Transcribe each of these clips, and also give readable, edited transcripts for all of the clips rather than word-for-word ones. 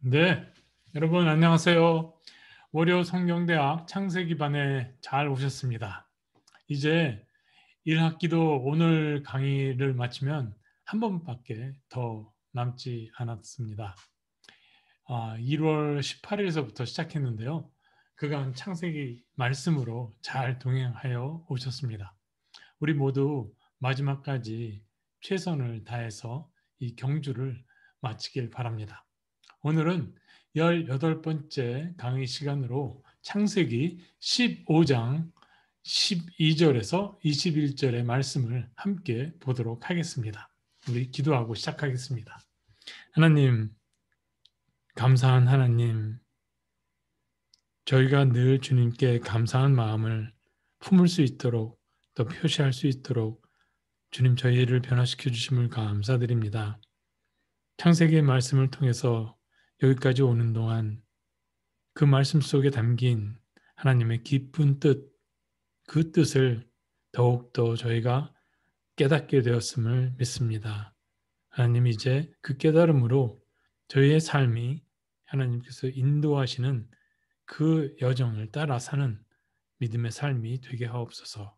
네, 여러분 안녕하세요. 월요 성경대학 창세기반에 잘 오셨습니다. 이제 1학기도 오늘 강의를 마치면 한 번밖에 더 남지 않았습니다. 1월 18일서부터 시작했는데요. 그간 창세기 말씀으로 잘 동행하여 오셨습니다. 우리 모두 마지막까지 최선을 다해서 이 경주를 마치길 바랍니다. 오늘은 18번째 강의 시간으로 창세기 15장 12절에서 21절의 말씀을 함께 보도록 하겠습니다. 우리 기도하고 시작하겠습니다. 하나님, 감사한 하나님, 저희가 늘 주님께 감사한 마음을 품을 수 있도록 또 표시할 수 있도록 주님 저희를 변화시켜 주심을 감사드립니다. 창세기의 말씀을 통해서 여기까지 오는 동안 그 말씀 속에 담긴 하나님의 깊은 뜻, 그 뜻을 더욱더 저희가 깨닫게 되었음을 믿습니다. 하나님 이제 그 깨달음으로 저희의 삶이 하나님께서 인도하시는 그 여정을 따라 사는 믿음의 삶이 되게 하옵소서.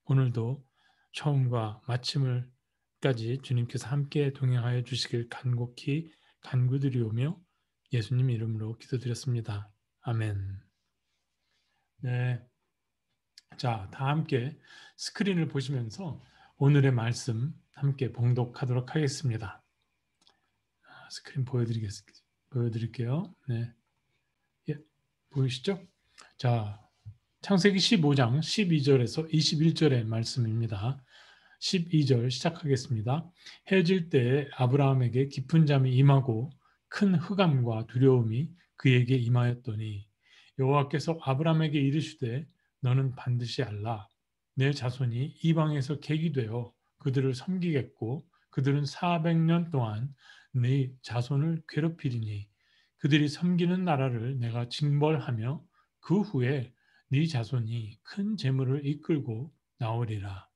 오늘도 처음과 마침을까지 주님께서 함께 동행하여 주시길 간곡히 간구드리오며 예수님 이름으로 기도드렸습니다. 아멘. 네, 자, 다 함께 스크린을 보시면서 오늘의 말씀 함께 봉독하도록 하겠습니다. 스크린 보여드릴게요. 네, 예, 보이시죠? 자, 창세기 15장 12절에서 21절의 말씀입니다. 12절 시작하겠습니다. 해질 때에 아브라함에게 깊은 잠이 임하고 큰 흑암과 두려움이 그에게 임하였더니 여호와께서 아브라함에게 이르시되 너는 반드시 알라. 내 자손이 이방에서 객이 되어 그들을 섬기겠고 그들은 400년 동안 네 자손을 괴롭히리니 그들이 섬기는 나라를 내가 징벌하며 그 후에 네 자손이 큰 재물을 이끌고 나오리라.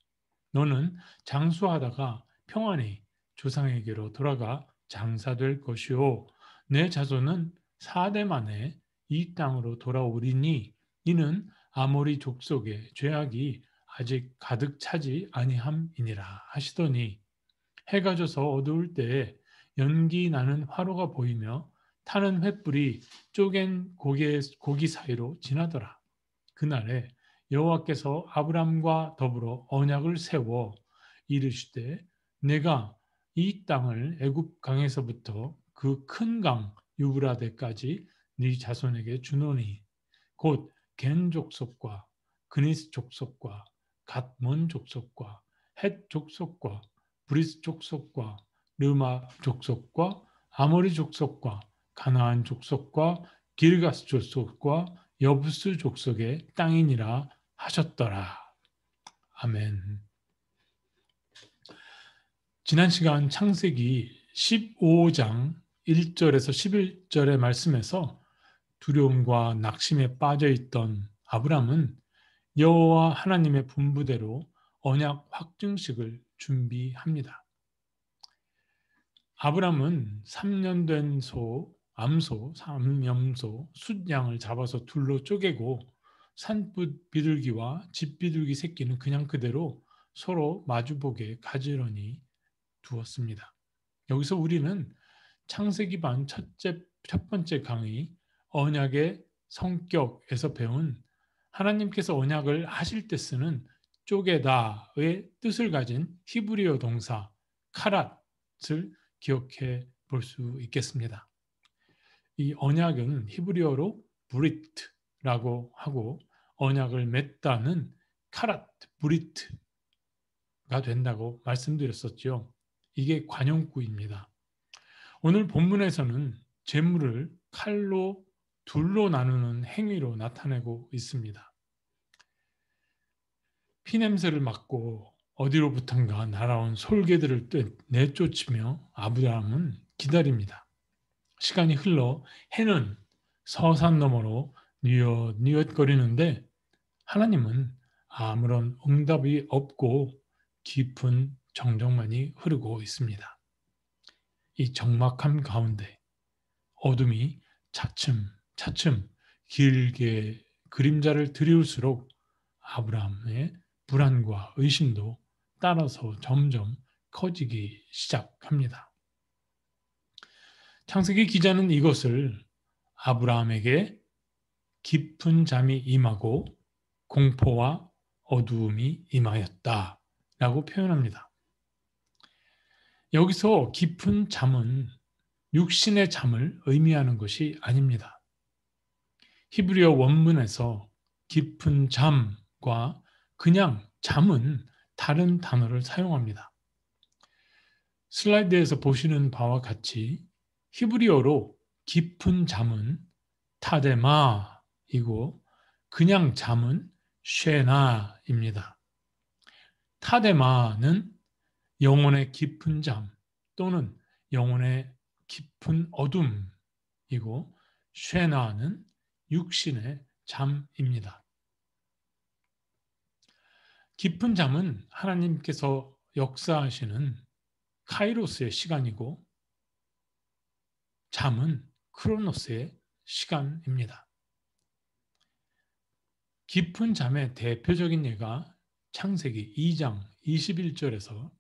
너는 장수하다가 평안히 조상에게로 돌아가 장사될 것이요 내 자손은 4대 만에 이 땅으로 돌아오리니 이는 아모리 족속의 죄악이 아직 가득 차지 아니함이니라 하시더니 해가 져서 어두울 때에 연기 나는 화로가 보이며 타는 횃불이 쪼갠 고기 사이로 지나더라. 그날에 여호와께서 아브람과 더불어 언약을 세워 이르시되 내가 이 땅을 애굽 강에서부터 그 큰 강 유브라데까지 네 자손에게 주노니 곧 겐 족속과 그니스 족속과 갓몬 족속과 헷 족속과 브리스 족속과 르마 족속과 아모리 족속과 가나안 족속과 기르가스 족속과 여부스 족속의 땅이니라 하셨더라. 아멘. 지난 시간 창세기 15장 1절에서 11절의 말씀에서 두려움과 낙심에 빠져 있던 아브람은 여호와 하나님의 분부대로 언약 확증식을 준비합니다. 아브람은 3년 된 암소, 삼염소, 숫양을 잡아서 둘로 쪼개고 산불 비둘기와 집 비둘기 새끼는 그냥 그대로 서로 마주보게 가지런히 두었습니다. 여기서 우리는 창세기반 첫 번째 강의 언약의 성격에서 배운 하나님께서 언약을 하실 때 쓰는 쪼개다의 뜻을 가진 히브리어 동사 카랏을 기억해 볼 수 있겠습니다. 이 언약은 히브리어로 브리트라고 하고 언약을 맺다는 카랏, 브리트가 된다고 말씀드렸었죠. 이게 관용구입니다. 오늘 본문에서는 재물을 칼로 둘로 나누는 행위로 나타내고 있습니다. 피냄새를 맡고 어디로부턴가 날아온 솔개들을 내쫓으며 아브라함은 기다립니다. 시간이 흘러 해는 서산 너머로 뉘엿거리는데 하나님은 아무런 응답이 없고 깊은 정적만이 흐르고 있습니다. 이 적막함 가운데 어둠이 차츰 길게 그림자를 드리울수록 아브라함의 불안과 의심도 따라서 점점 커지기 시작합니다. 창세기 기자는 이것을 아브라함에게 깊은 잠이 임하고 공포와 어두움이 임하였다라고 표현합니다. 여기서 깊은 잠은 육신의 잠을 의미하는 것이 아닙니다. 히브리어 원문에서 깊은 잠과 그냥 잠은 다른 단어를 사용합니다. 슬라이드에서 보시는 바와 같이 히브리어로 깊은 잠은 타데마이고 그냥 잠은 쉐나입니다. 타데마는 영혼의 깊은 잠 또는 영혼의 깊은 어둠이고 쉐나는 육신의 잠입니다. 깊은 잠은 하나님께서 역사하시는 카이로스의 시간이고 잠은 크로노스의 시간입니다. 깊은 잠의 대표적인 예가 창세기 2장 21절에서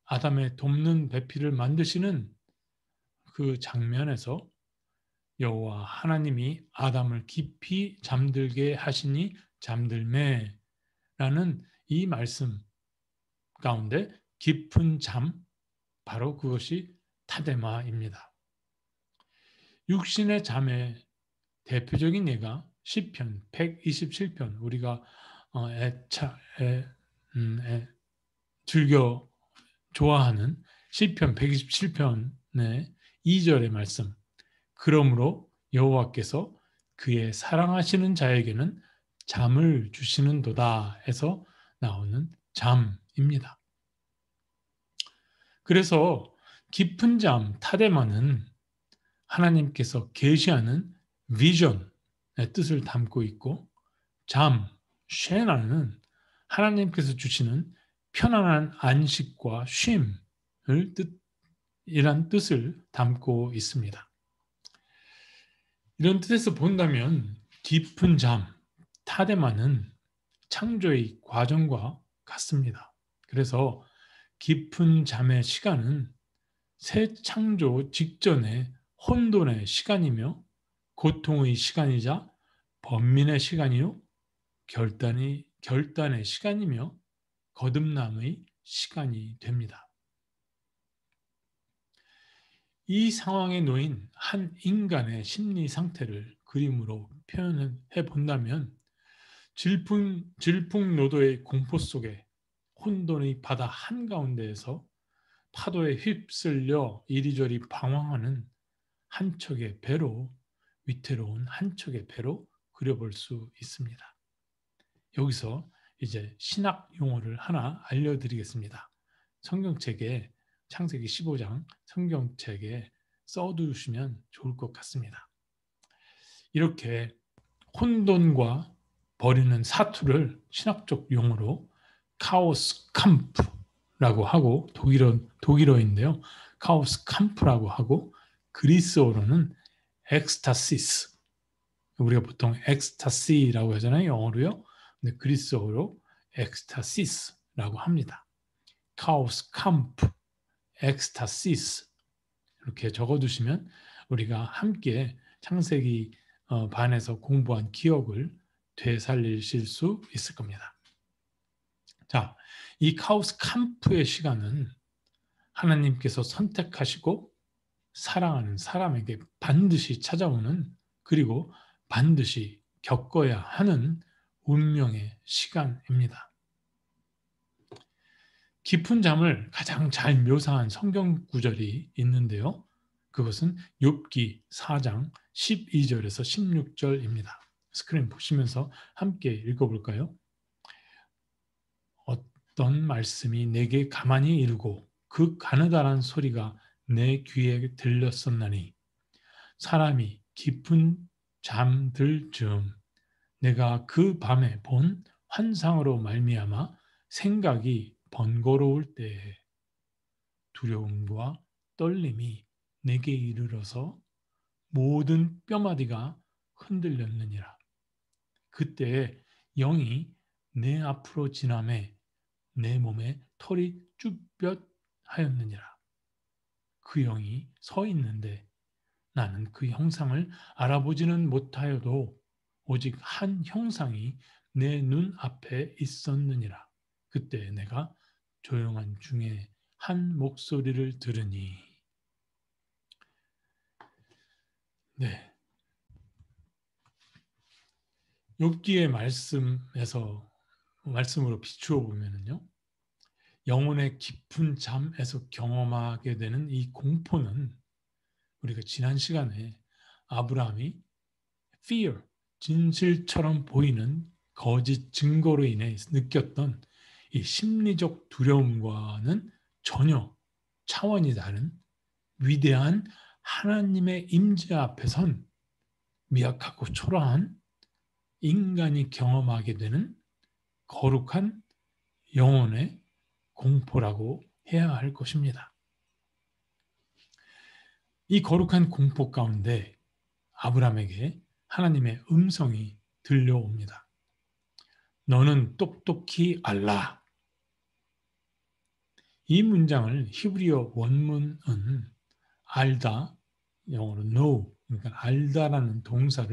아담의 돕는 배필을 만드시는 그 장면에서 여호와 하나님이 아담을 깊이 잠들게 하시니 잠들매라는 이 말씀 가운데 깊은 잠, 바로 그것이 타데마입니다. 육신의 잠의 대표적인 예가 시편 127편, 우리가 즐겨 좋아하는 시편 127편의 2절의 말씀. 그러므로 여호와께서 그의 사랑하시는 자에게는 잠을 주시는도다 해서 나오는 잠입니다. 그래서 깊은 잠, 타데마는 하나님께서 계시하는 비전의 뜻을 담고 있고 잠, 쉐나는 하나님께서 주시는 편안한 안식과 쉼을 이란 뜻을 담고 있습니다. 이런 뜻에서 본다면 깊은 잠, 타데마는 창조의 과정과 같습니다. 그래서 깊은 잠의 시간은 새 창조 직전의 혼돈의 시간이며 고통의 시간이자 번민의 시간이요 결단의 시간이며 거듭남의 시간이 됩니다. 이 상황에 놓인 한 인간의 심리 상태를 그림으로 표현해 본다면 질풍노도의 공포 속에 혼돈의 바다 한가운데에서 파도에 휩쓸려 이리저리 방황하는 한 척의 배로, 위태로운 한 척의 배로 그려볼 수 있습니다. 여기서 이제 신학 용어를 하나 알려드리겠습니다. 성경책에 창세기 15장 성경책에 써두시면 좋을 것 같습니다. 이렇게 혼돈과 벌이는 사투를 신학적 용어로 카오스 캄프라고 하고 독일어인데요. 카오스 캄프라고 하고 그리스어로는 엑스타시스. 우리가 보통 엑스타시라고 하잖아요. 영어로요. 근데 그리스어로 엑스타시스라고 합니다. 카오스 캄프, 엑스타시스 이렇게 적어두시면 우리가 함께 창세기 반에서 공부한 기억을 되살리실 수 있을 겁니다. 자, 이 카오스 캄프의 시간은 하나님께서 선택하시고 사랑하는 사람에게 반드시 찾아오는 그리고 반드시 겪어야 하는 운명의 시간입니다. 깊은 잠을 가장 잘 묘사한 성경 구절이 있는데요. 그것은 욥기 4장 12절에서 16절입니다. 스크린 보시면서 함께 읽어볼까요? 어떤 말씀이 내게 가만히 이르고 그 가느다란 소리가 내 귀에 들렸었나니 사람이 깊은 잠들 즈음 내가 그 밤에 본 환상으로 말미암아 생각이 번거로울 때에 두려움과 떨림이 내게 이르러서 모든 뼈마디가 흔들렸느니라. 그때 영이 내 앞으로 지나매 내 몸에 털이 쭈뼛하였느니라. 그 영이 서 있는데 나는 그 형상을 알아보지는 못하여도 오직 한 형상이 내 눈 앞에 있었느니라. 그때 내가 조용한 중에 한 목소리를 들으니, 네, 욥기의 말씀으로 비추어 보면은요, 영혼의 깊은 잠에서 경험하게 되는 이 공포는 우리가 지난 시간에 아브라함이 fear, 진실처럼 보이는 거짓 증거로 인해 느꼈던 이 심리적 두려움과는 전혀 차원이 다른 위대한 하나님의 임재 앞에선 미약하고 초라한 인간이 경험하게 되는 거룩한 영혼의 공포라고 해야 할 것입니다. 이 거룩한 공포 가운데 아브라함에게 하나님의 음성이 들려옵니다. 너는 똑똑히 알라. 이 문장을 히브리어 원문은 알다, 영어로 know, 그러니까 알다라는 동사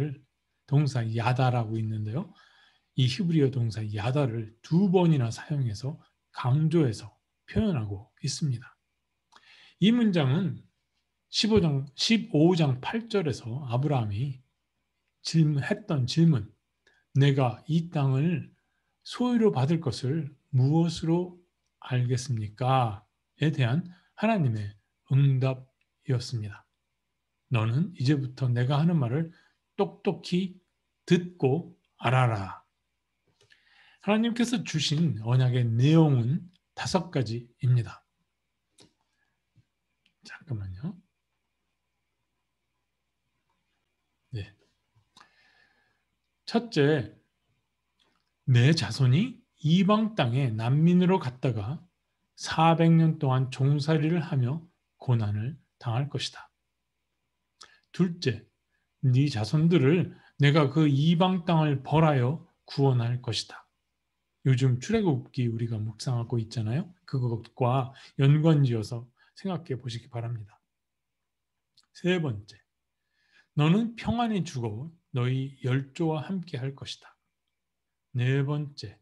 야다라고 있는데요. 이 히브리어 동사 야다를 2번이나 사용해서 강조해서 표현하고 있습니다. 이 문장은 15장 8절에서 아브라함이 했던 질문, 내가 이 땅을 소유로 받을 것을 무엇으로 알겠습니까? 에 대한 하나님의 응답이었습니다. 너는 이제부터 내가 하는 말을 똑똑히 듣고 알아라. 하나님께서 주신 언약의 내용은 5가지입니다. 잠깐만요. 네. 첫째, 내 자손이 이방 땅에 난민으로 갔다가 400년 동안 종살이를 하며 고난을 당할 것이다. 둘째, 네 자손들을 내가 그 이방 땅을 벌하여 구원할 것이다. 요즘 출애굽기 우리가 묵상하고 있잖아요. 그것과 연관지어서 생각해 보시기 바랍니다. 세 번째, 너는 평안히 죽어 너희 열조와 함께 할 것이다. 네 번째,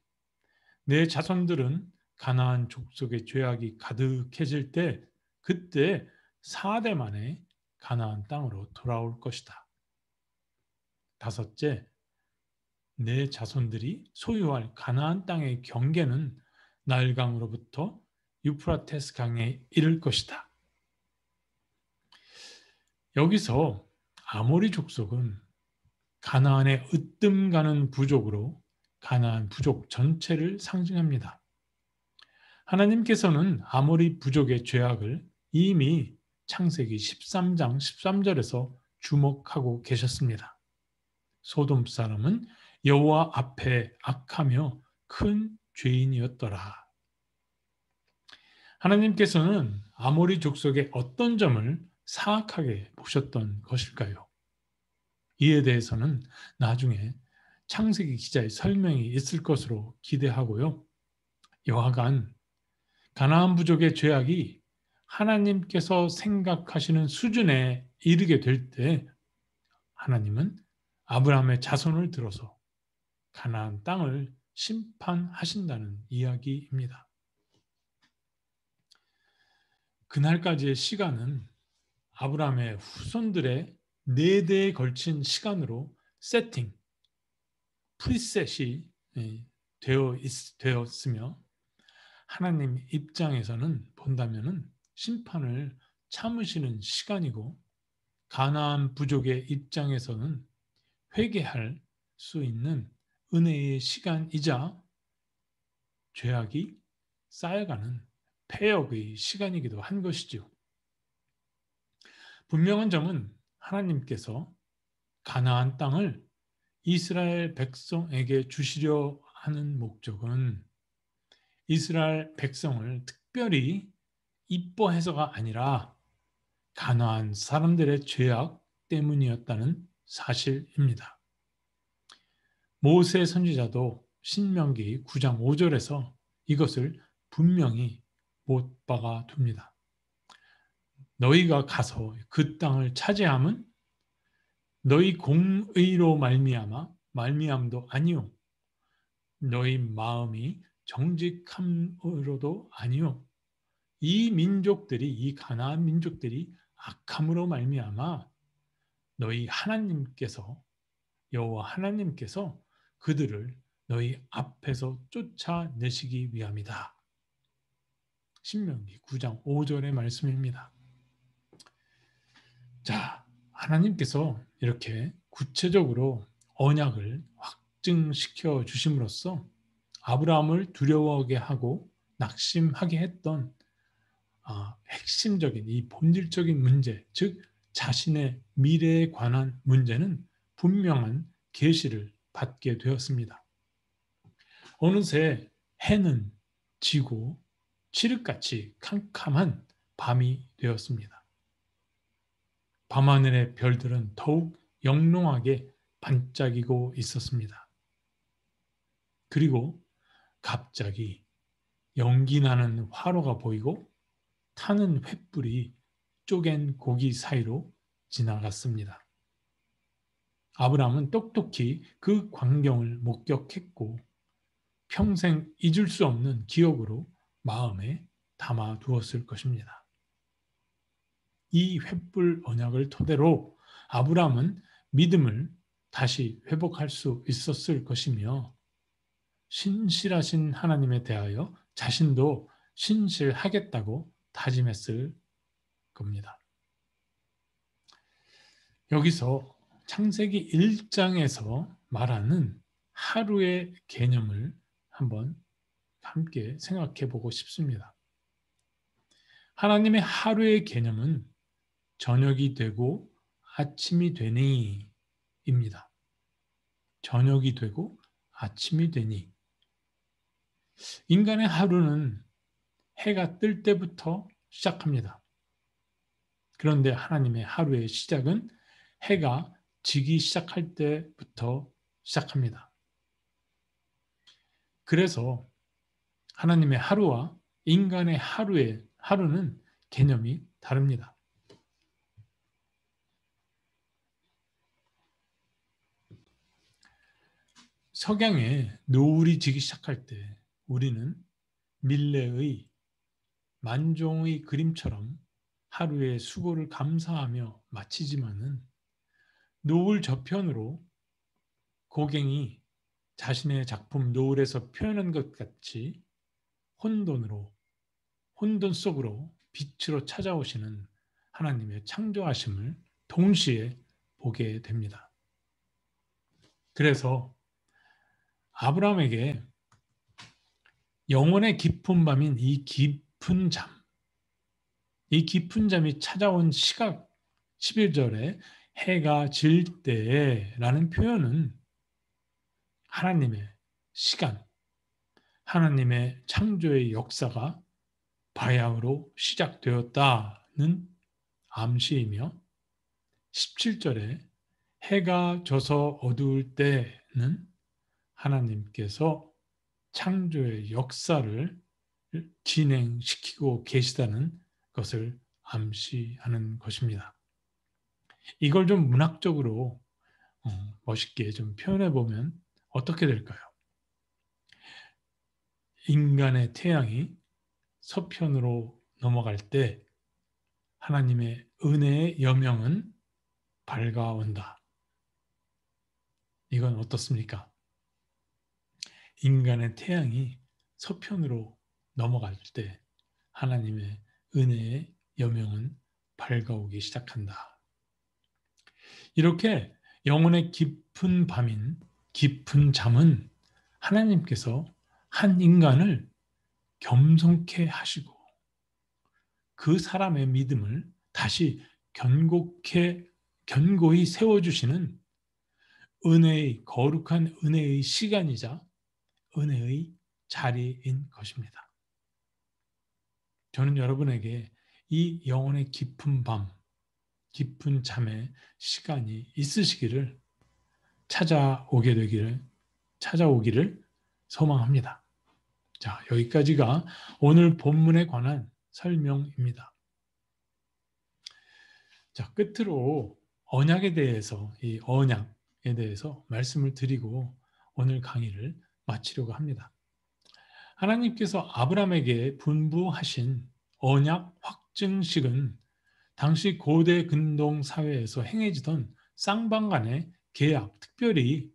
내 자손들은 가나안 족속의 죄악이 가득해질 때 그때 4대 만에 가나안 땅으로 돌아올 것이다. 다섯째, 내 자손들이 소유할 가나안 땅의 경계는 나일강으로부터 유프라테스 강에 이를 것이다. 여기서 아모리 족속은 가나안의 으뜸 가는 부족으로 가나안 부족 전체를 상징합니다. 하나님께서는 아모리 부족의 죄악을 이미 창세기 13장 13절에서 주목하고 계셨습니다. 소돔 사람은 여호와 앞에 악하며 큰 죄인이었더라. 하나님께서는 아모리 족속의 어떤 점을 사악하게 보셨던 것일까요? 이에 대해서는 나중에 창세기 기자의 설명이 있을 것으로 기대하고요. 여하간 가나안 부족의 죄악이 하나님께서 생각하시는 수준에 이르게 될 때 하나님은 아브라함의 자손을 들어서 가나안 땅을 심판하신다는 이야기입니다. 그날까지의 시간은 아브라함의 후손들의 4대에 걸친 시간으로 프리셋이 되었으며 하나님 입장에서는 본다면은 심판을 참으시는 시간이고 가나안 부족의 입장에서는 회개할 수 있는 은혜의 시간이자 죄악이 쌓여가는 폐역의 시간이기도 한 것이죠. 분명한 점은 하나님께서 가나안 땅을 이스라엘 백성에게 주시려 하는 목적은 이스라엘 백성을 특별히 이뻐해서가 아니라 가나안 사람들의 죄악, 때문이었다는 사실입니다. 모세 선지자도 신명기 9장 5절에서 이것을 분명히 못 박아 둡니다. 너희가 가서 그 땅을 차지함은 너희 공의로 말미암도 아니요 너희 마음이 정직함으로도 아니요 이 가나안 민족들이 악함으로 말미암아 너희 하나님께서 여호와 하나님께서 그들을 너희 앞에서 쫓아내시기 위함이다. 신명기 9장 5절의 말씀입니다. 자, 하나님께서 이렇게 구체적으로 언약을 확증시켜 주심으로써 아브라함을 두려워하게 하고 낙심하게 했던 핵심적인 이 본질적인 문제, 즉 자신의 미래에 관한 문제는 분명한 계시를 받게 되었습니다. 어느새 해는 지고 칠흑같이 캄캄한 밤이 되었습니다. 밤하늘의 별들은 더욱 영롱하게 반짝이고 있었습니다. 그리고 갑자기 연기 나는 화로가 보이고 타는 횃불이 쪼갠 고기 사이로 지나갔습니다. 아브라함은 똑똑히 그 광경을 목격했고 평생 잊을 수 없는 기억으로 마음에 담아 두었을 것입니다. 이 횃불 언약을 토대로 아브라함은 믿음을 다시 회복할 수 있었을 것이며 신실하신 하나님에 대하여 자신도 신실하겠다고 다짐했을 겁니다. 여기서 창세기 1장에서 말하는 하루의 개념을 한번 함께 생각해 보고 싶습니다. 하나님의 하루의 개념은 저녁이 되고 아침이 되니 입니다. 저녁이 되고 아침이 되니. 인간의 하루는 해가 뜰 때부터 시작합니다. 그런데 하나님의 하루의 시작은 해가 지기 시작할 때부터 시작합니다. 그래서 하나님의 하루와 인간의 하루는 개념이 다릅니다. 석양에 노을이 지기 시작할 때 우리는 밀레의 만종의 그림처럼 하루의 수고를 감사하며 마치지만은 노을 저편으로 고갱이 자신의 작품 노을에서 표현한 것 같이 혼돈 속으로 빛으로 찾아오시는 하나님의 창조하심을 동시에 보게 됩니다. 그래서 아브라함에게 영혼의 깊은 밤인 이 깊은 잠이 찾아온 시각 11절에 해가 질 때라는 표현은 하나님의 시간, 하나님의 창조의 역사가 바야흐로 시작되었다는 암시이며 17절에 해가 져서 어두울 때는 하나님께서 창조의 역사를 진행시키고 계시다는 것을 암시하는 것입니다. 이걸 좀 문학적으로 멋있게 좀 표현해 보면 어떻게 될까요? 인간의 태양이 서편으로 넘어갈 때 하나님의 은혜의 여명은 밝아온다. 이건 어떻습니까? 인간의 태양이 서편으로 넘어갈 때 하나님의 은혜의 여명은 밝아오기 시작한다. 이렇게 영혼의 깊은 밤인 깊은 잠은 하나님께서 한 인간을 겸손케 하시고 그 사람의 믿음을 다시 견고히 세워주시는 거룩한 은혜의 시간이자 은혜의 자리인 것입니다. 저는 여러분에게 이 영혼의 깊은 밤, 깊은 잠의 시간이 있으시기를 찾아오기를 소망합니다. 자, 여기까지가 오늘 본문에 관한 설명입니다. 자, 끝으로 언약에 대해서, 이 언약에 대해서 말씀을 드리고 오늘 강의를 마치려고 합니다. 하나님께서 아브라함에게 분부하신 언약 확증식은 당시 고대 근동 사회에서 행해지던 쌍방 간의 계약, 특별히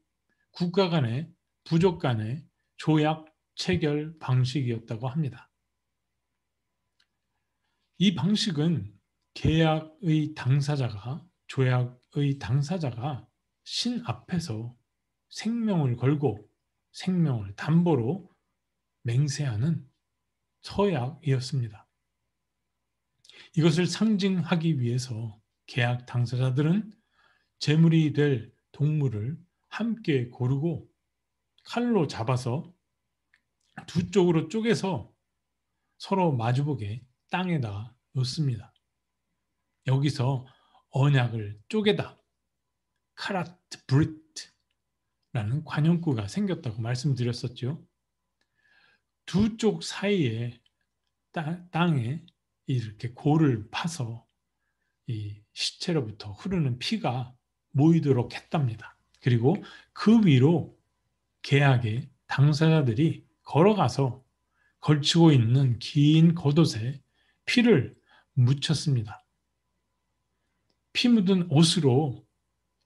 국가 간의, 부족 간의 조약 체결 방식이었다고 합니다. 이 방식은 계약의 당사자가, 조약의 당사자가 신 앞에서 생명을 걸고 생명을 담보로 맹세하는 서약이었습니다. 이것을 상징하기 위해서 계약 당사자들은 제물이 될 동물을 함께 고르고 칼로 잡아서 두 쪽으로 쪼개서 서로 마주보게 땅에다 놓습니다. 여기서 언약을 쪼개다, 카라트 브리트라는 관용구가 생겼다고 말씀드렸었죠. 두 쪽 사이에 땅에 이렇게 골을 파서 이 시체로부터 흐르는 피가 모이도록 했답니다. 그리고 그 위로 계약의 당사자들이 걸어가서 걸치고 있는 긴 겉옷에 피를 묻혔습니다. 피 묻은 옷으로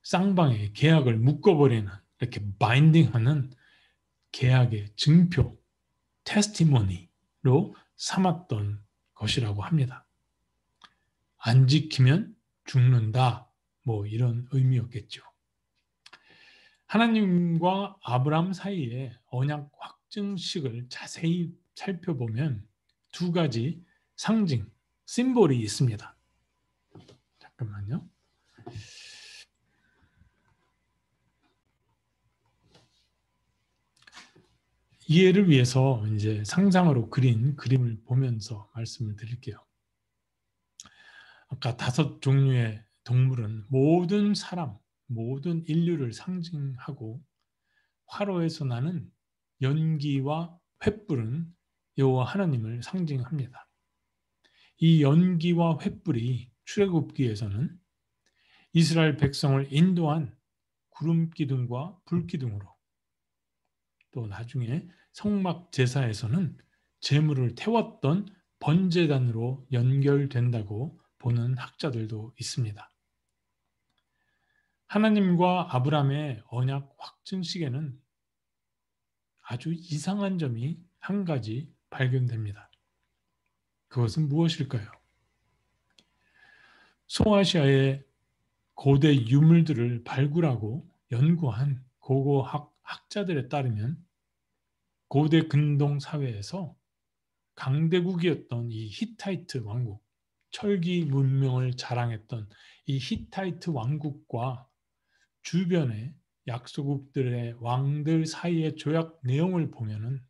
쌍방의 계약을 묶어버리는, 이렇게 바인딩하는 계약의 증표, 테스티모니로 삼았던 것이라고 합니다. 안 지키면 죽는다, 뭐 이런 의미였겠죠. 하나님과 아브라함 사이의 언약 확증식을 자세히 살펴보면 두 가지 상징, 심볼이 있습니다. 잠깐만요. 이해를 위해서 이제 상상으로 그린 그림을 보면서 말씀을 드릴게요. 아까 5종류의 동물은 모든 사람, 모든 인류를 상징하고 화로에서 나는 연기와 횃불은 여호와 하나님을 상징합니다. 이 연기와 횃불이 출애굽기에서는 이스라엘 백성을 인도한 구름 기둥과 불 기둥으로, 또 나중에 성막 제사에서는 제물을 태웠던 번제단으로 연결된다고 보는 학자들도 있습니다. 하나님과 아브라함의 언약 확증식에는 아주 이상한 점이 한 가지 발견됩니다. 그것은 무엇일까요? 소아시아의 고대 유물들을 발굴하고 연구한 고고 학자들에 따르면 고대 근동 사회에서 강대국이었던 이 히타이트 왕국, 철기 문명을 자랑했던 이 히타이트 왕국과 주변의 약소국들의 왕들 사이의 조약 내용을 보면은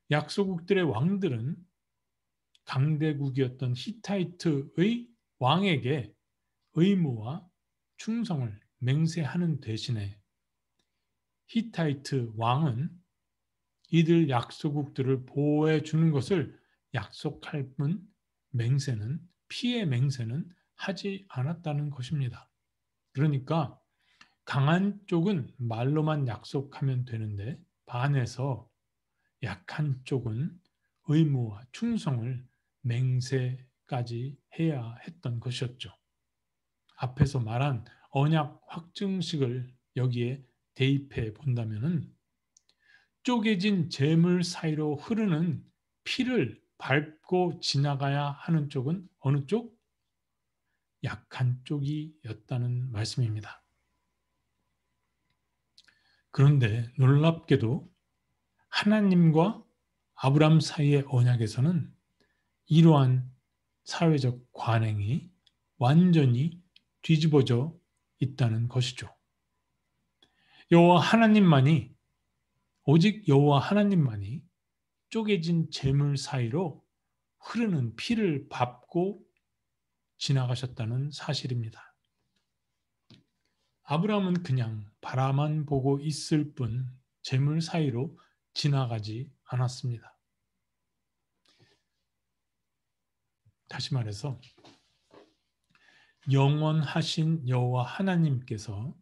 약소국들의 왕들은 강대국이었던 히타이트의 왕에게 의무와 충성을 맹세하는 대신에 히타이트 왕은 이들 약소국들을 보호해 주는 것을 약속할 뿐 피해 맹세는 하지 않았다는 것입니다. 그러니까 강한 쪽은 말로만 약속하면 되는데 반해서 약한 쪽은 의무와 충성을 맹세까지 해야 했던 것이었죠. 앞에서 말한 언약 확증식을 여기에 대입해 본다면은 쪼개진 재물 사이로 흐르는 피를 밟고 지나가야 하는 쪽은 어느 쪽? 약한 쪽이었다는 말씀입니다. 그런데 놀랍게도 하나님과 아브라함 사이의 언약에서는 이러한 사회적 관행이 완전히 뒤집어져 있다는 것이죠. 오직 여호와 하나님만이 쪼개진 재물 사이로 흐르는 피를 밟고 지나가셨다는 사실입니다. 아브라함은 그냥 바라만 보고 있을 뿐 재물 사이로 지나가지 않았습니다. 다시 말해서 영원하신 여호와 하나님께서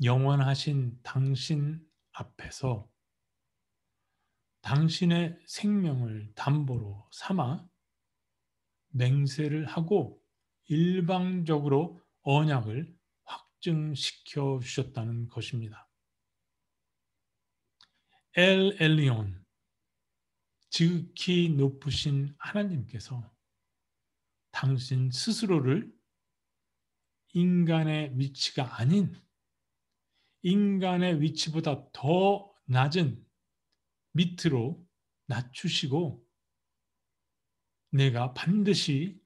영원하신 당신 앞에서 당신의 생명을 담보로 삼아 맹세를 하고 일방적으로 언약을 확증시켜 주셨다는 것입니다. 엘 엘리온, 지극히 높으신 하나님께서 당신 스스로를 인간의 위치가 아닌 인간의 위치보다 더 낮은 밑으로 낮추시고 내가 반드시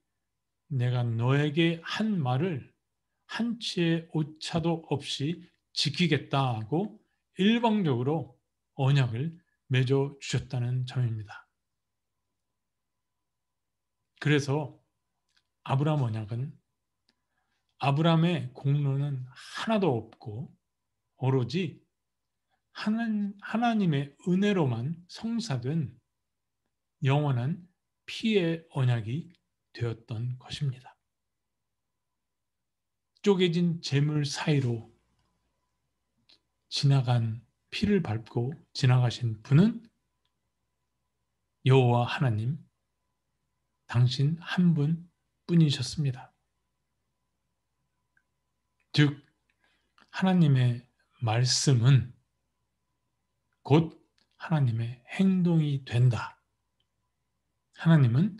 내가 너에게 한 말을 한 치의 오차도 없이 지키겠다고 일방적으로 언약을 맺어 주셨다는 점입니다. 그래서 아브라함 언약은 아브라함의 공로는 하나도 없고 오로지 하나님의 은혜로만 성사된 영원한 피의 언약이 되었던 것입니다. 쪼개진 재물 사이로 지나간 피를 밟고 지나가신 분은 여호와 하나님, 당신 한 분뿐이셨습니다. 즉 하나님의 말씀은 곧 하나님의 행동이 된다. 하나님은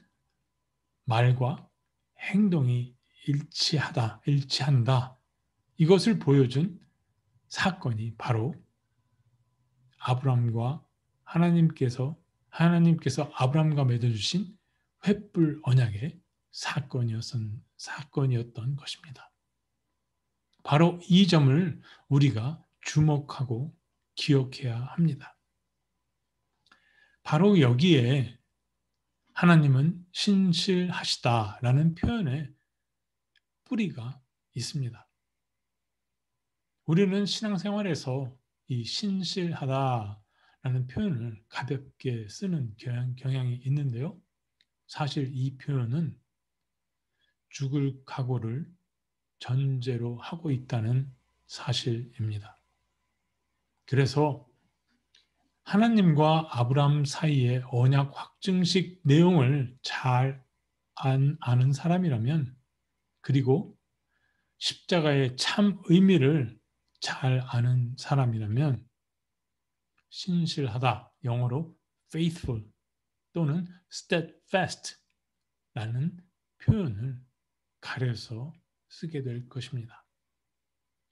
말과 행동이 일치한다. 이것을 보여준 사건이 바로 아브라함과 하나님께서 아브라함과 맺어주신 횃불 언약의 사건이었던 것입니다. 바로 이 점을 우리가 주목하고 기억해야 합니다. 바로 여기에 하나님은 신실하시다라는 표현의 뿌리가 있습니다. 우리는 신앙생활에서 이 신실하다라는 표현을 가볍게 쓰는 경향이 있는데요. 사실 이 표현은 죽을 각오를 전제로 하고 있다는 사실입니다. 그래서 하나님과 아브라함 사이의 언약 확증식 내용을 잘 아는 사람이라면, 그리고 십자가의 참 의미를 잘 아는 사람이라면 신실하다, 영어로 faithful 또는 steadfast라는 표현을 가려서 쓰게 될 것입니다.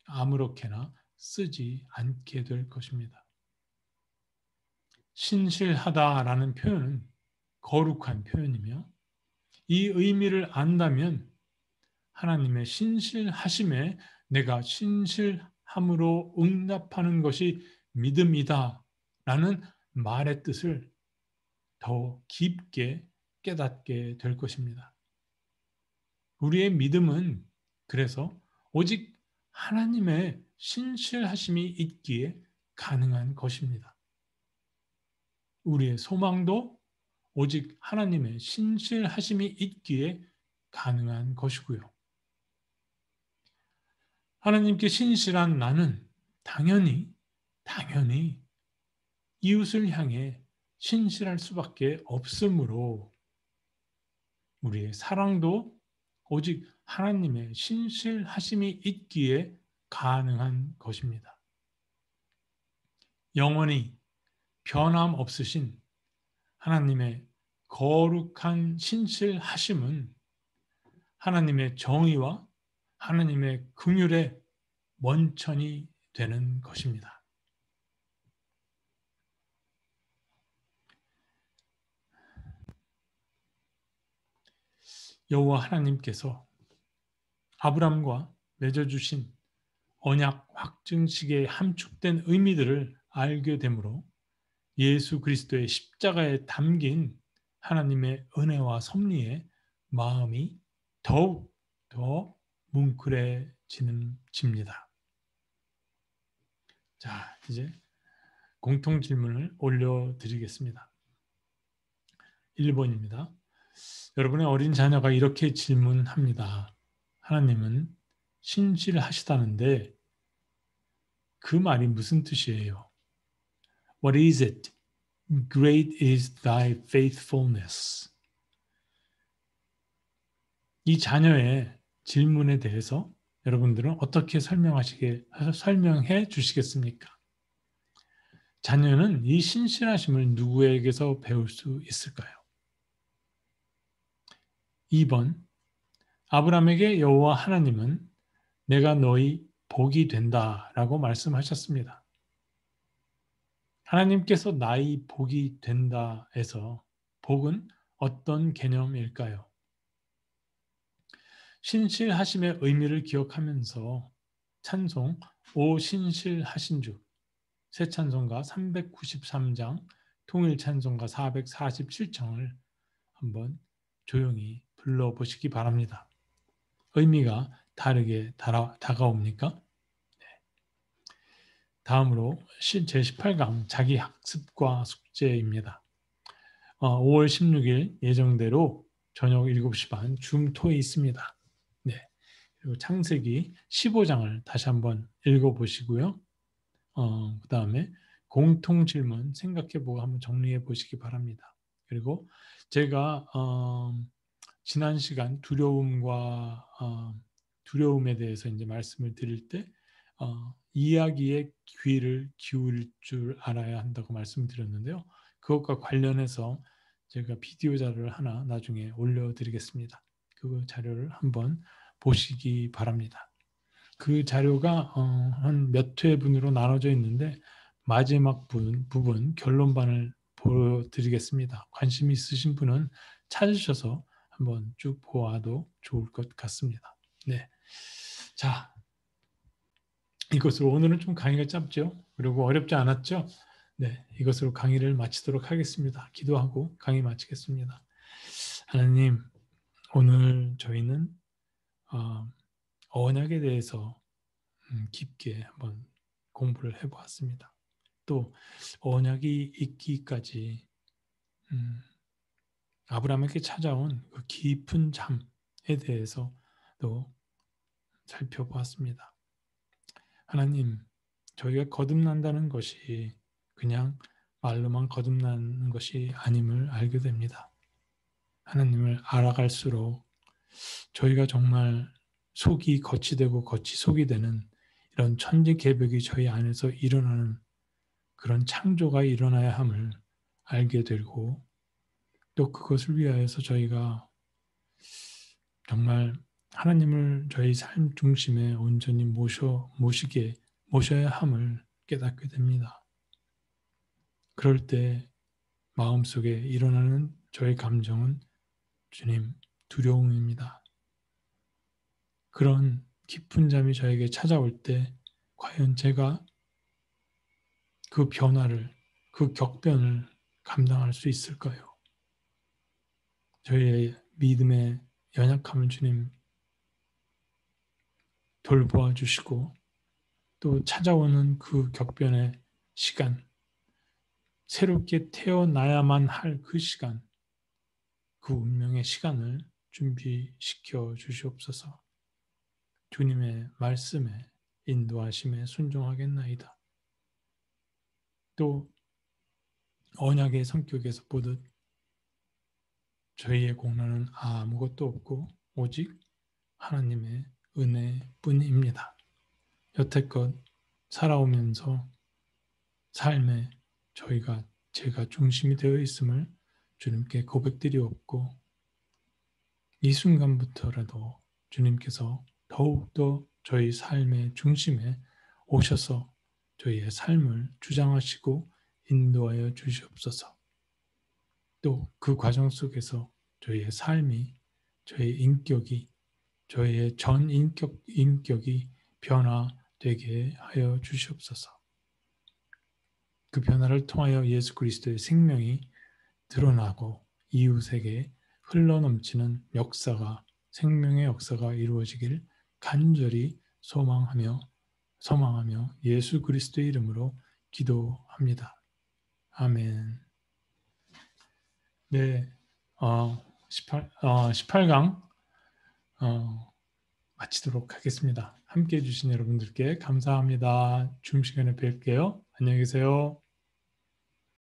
아무렇게나 쓰지 않게 될 것입니다. 신실하다라는 표현은 거룩한 표현이며 이 의미를 안다면 하나님의 신실하심에 내가 신실함으로 응답하는 것이 믿음이다 라는 말의 뜻을 더 깊게 깨닫게 될 것입니다. 우리의 믿음은 그래서 오직 하나님의 신실하심이 있기에 가능한 것입니다. 우리의 소망도 오직 하나님의 신실하심이 있기에 가능한 것이고요. 하나님께 신실한 나는 당연히 이웃을 향해 신실할 수밖에 없으므로 우리의 사랑도 오직 하나님의 신실하심이 있기에 가능한 것입니다. 영원히 변함없으신 하나님의 거룩한 신실하심은 하나님의 정의와 하나님의 긍휼의 원천이 되는 것입니다. 여호와 하나님께서 아브라함과 맺어주신 언약 확증식의 함축된 의미들을 알게 되므로 예수 그리스도의 십자가에 담긴 하나님의 은혜와 섭리에 마음이 더욱 더 뭉클해집니다. 자, 이제 공통 질문을 올려드리겠습니다. 1번입니다. 여러분의 어린 자녀가 이렇게 질문합니다. 하나님은 신실하시다는데 그 말이 무슨 뜻이에요? What is it? Great is thy faithfulness. 이 자녀의 질문에 대해서 여러분들은 어떻게 설명해 주시겠습니까? 자녀는 이 신실하심을 누구에게서 배울 수 있을까요? 2번, 아브라함에게 여호와 하나님은 내가 너희 복이 된다라고 말씀하셨습니다. 하나님께서 나의 복이 된다에서 복은 어떤 개념일까요? 신실하심의 의미를 기억하면서 찬송 오 신실하신 주 새 찬송가 393장 통일 찬송가 447장을 한번 조용히 불러보시기 바랍니다. 의미가 다르게 다가옵니까? 다음으로 제18강 자기 학습과 숙제입니다. 5월 16일 예정대로 저녁 7시 반 줌토에 있습니다. 네. 그리고 창세기 15장을 다시 한번 읽어보시고요. 그 다음에 공통 질문 생각해보고 한번 정리해 보시기 바랍니다. 그리고 제가 지난 시간 두려움에 대해서 이제 말씀을 드릴 때 이야기에 귀를 기울일 줄 알아야 한다고 말씀드렸는데요. 그것과 관련해서 제가 비디오 자료를 하나 나중에 올려드리겠습니다. 그 자료를 한번 보시기 바랍니다. 그 자료가 한 몇 회분으로 나눠져 있는데 마지막 부분 결론반을 보여드리겠습니다. 관심 있으신 분은 찾으셔서 한번 쭉 보아도 좋을 것 같습니다. 네, 자 이것으로 오늘은 좀 강의가 짧죠? 그리고 어렵지 않았죠? 네, 이것으로 강의를 마치도록 하겠습니다. 기도하고 강의 마치겠습니다. 하나님, 오늘 저희는 언약에 대해서 깊게 한번 공부를 해보았습니다. 또 언약이 있기까지 아브라함에게 찾아온 그 깊은 잠에 대해서 또 살펴보았습니다. 하나님, 저희가 거듭난다는 것이 그냥 말로만 거듭나는 것이 아님을 알게 됩니다. 하나님을 알아갈수록 저희가 정말 속이 겉이 되고 겉이 속이 되는 이런 천지개벽이 저희 안에서 일어나는 그런 창조가 일어나야 함을 알게 되고 또 그것을 위하여서 저희가 정말 하나님을 저희 삶 중심에 온전히 모셔야 함을 깨닫게 됩니다. 그럴 때 마음속에 일어나는 저의 감정은 주님 두려움입니다. 그런 깊은 잠이 저에게 찾아올 때 과연 제가 그 변화를, 그 격변을 감당할 수 있을까요? 저희의 믿음의 연약함을 주님 돌보아 주시고 또 찾아오는 그 격변의 시간, 새롭게 태어나야만 할 그 시간, 그 운명의 시간을 준비시켜 주시옵소서. 주님의 말씀에 인도하심에 순종하겠나이다. 또 언약의 성격에서 보듯 저희의 공로는 아무것도 없고 오직 하나님의 은혜뿐입니다. 여태껏 살아오면서 삶에 제가 중심이 되어 있음을 주님께 고백드리옵고 이 순간부터라도 주님께서 더욱더 저희 삶의 중심에 오셔서 저희의 삶을 주장하시고 인도하여 주시옵소서. 또 그 과정 속에서 저희의 삶이, 저희의 인격이, 저희의 전 인격이 변화되게 하여 주시옵소서. 그 변화를 통하여 예수 그리스도의 생명이 드러나고 이웃에게 흘러넘치는 역사가 생명의 역사가 이루어지길 간절히 소망하며 예수 그리스도의 이름으로 기도합니다. 아멘. 네, 18강 마치도록 하겠습니다. 함께해 주신 여러분들께 감사합니다. 줌 시간에 뵐게요. 안녕히 계세요.